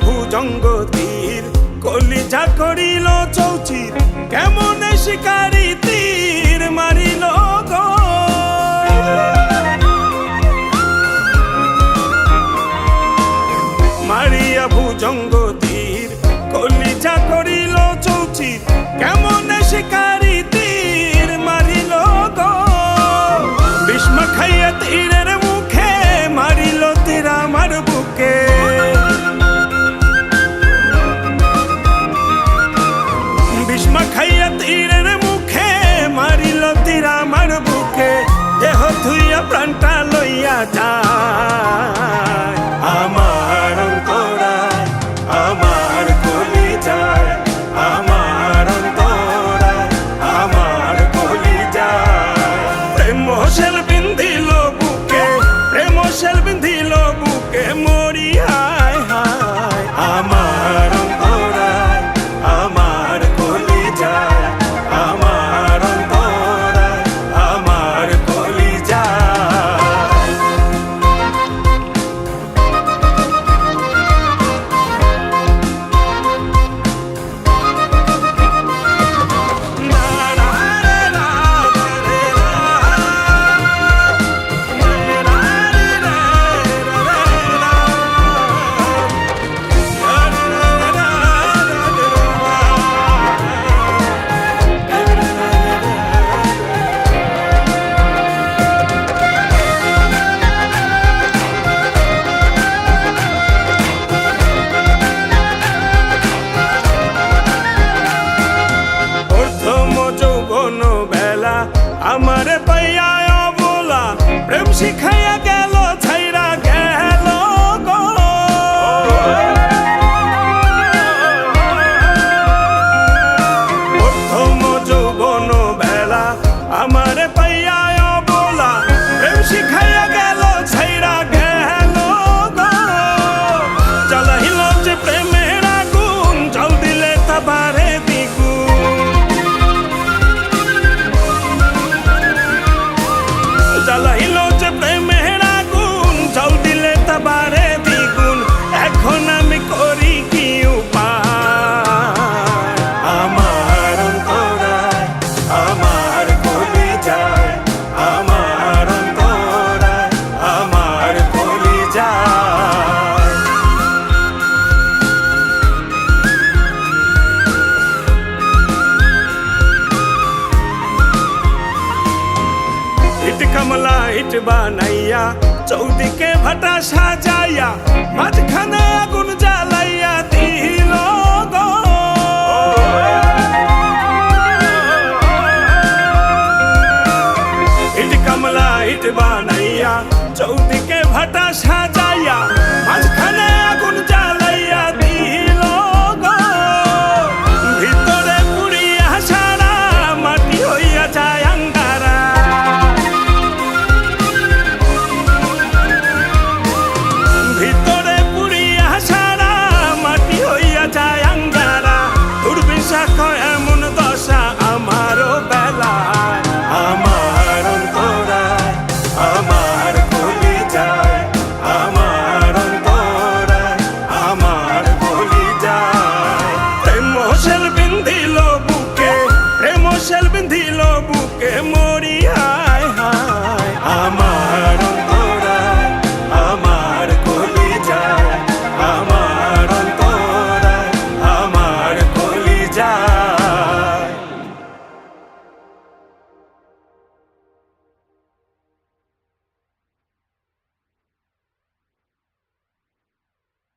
ভুজঙ্গ তীর কলিজা করিল চৌচির কেমন শিকারি তীর মারিল গো মারিয়া ভুজঙ্গ তীর কলিজা করিল চৌচির কেমন শিকারি তীর মারিল গো ভীষ্ম খাইয়া তীরের মুখে মারিল তীর আমার বুকে ভীষ্ম খাইয়া তীরের মুখে মারিল তীর আমার বুকে দেহ ধুইয়া প্রাণটা লইয়া যায় আমার অন্তরায় আমার কলিজায় আমার অন্তরায় আমার কলিজায় প্রেম শেল বিন্ধিল বুকে প্রেম শেল বিন্ধিল বুকে মরি হায় হায় আমার অন্তরায় আমার কলিজায় আমার অন্তরায় আমার কলিজায় আমারে পাইয়া অবলা প্রেম শিখাইয়া গেল ছাইরা গেল গো প্রথম যৌবন বেলা আমারে পাইয়া অবলা প্রেম শিখাইয়া গেল ছাইরা গেল গো জ্বালাইল যে প্রেমের আগুন জল দিলে তা বাড়ে জ্বালাইল যে প্রেমের আগুন জল দিলে তা বাড়ে দ্বিগুণ এখন আমি করি কি উপায় আমার অন্তরায় আমার কলিজায় আমার অন্তরায় আমার কলিজায় ইট কমলা ইট বানাইয়া চৌদিকে ভাটা সাজাইয়া মাঝখানে আগুন জ্বালাইয়া দিল গো ইট কমলা ইট বানাইয়া চৌদিকে ভাটা সাজাইয়া মাঝখানে আগুন জ্বালাইয়া দিল গো ভিতরে পুড়িয়া সারা মাটি হইয়া যায় আঙ্গারা ভিতরে পুড়িয়া সারা মাটি হইয়া যায় আঙ্গারা দুর্বিশাখ এমন দশা আমারও বেলায় আমার অন্তরায় আমার কলিজায় আমার অন্তরায় আমার কলিজায় প্রেম শেল বিন্ধিল বুকে প্রেম শেল বিন্ধিল বুকে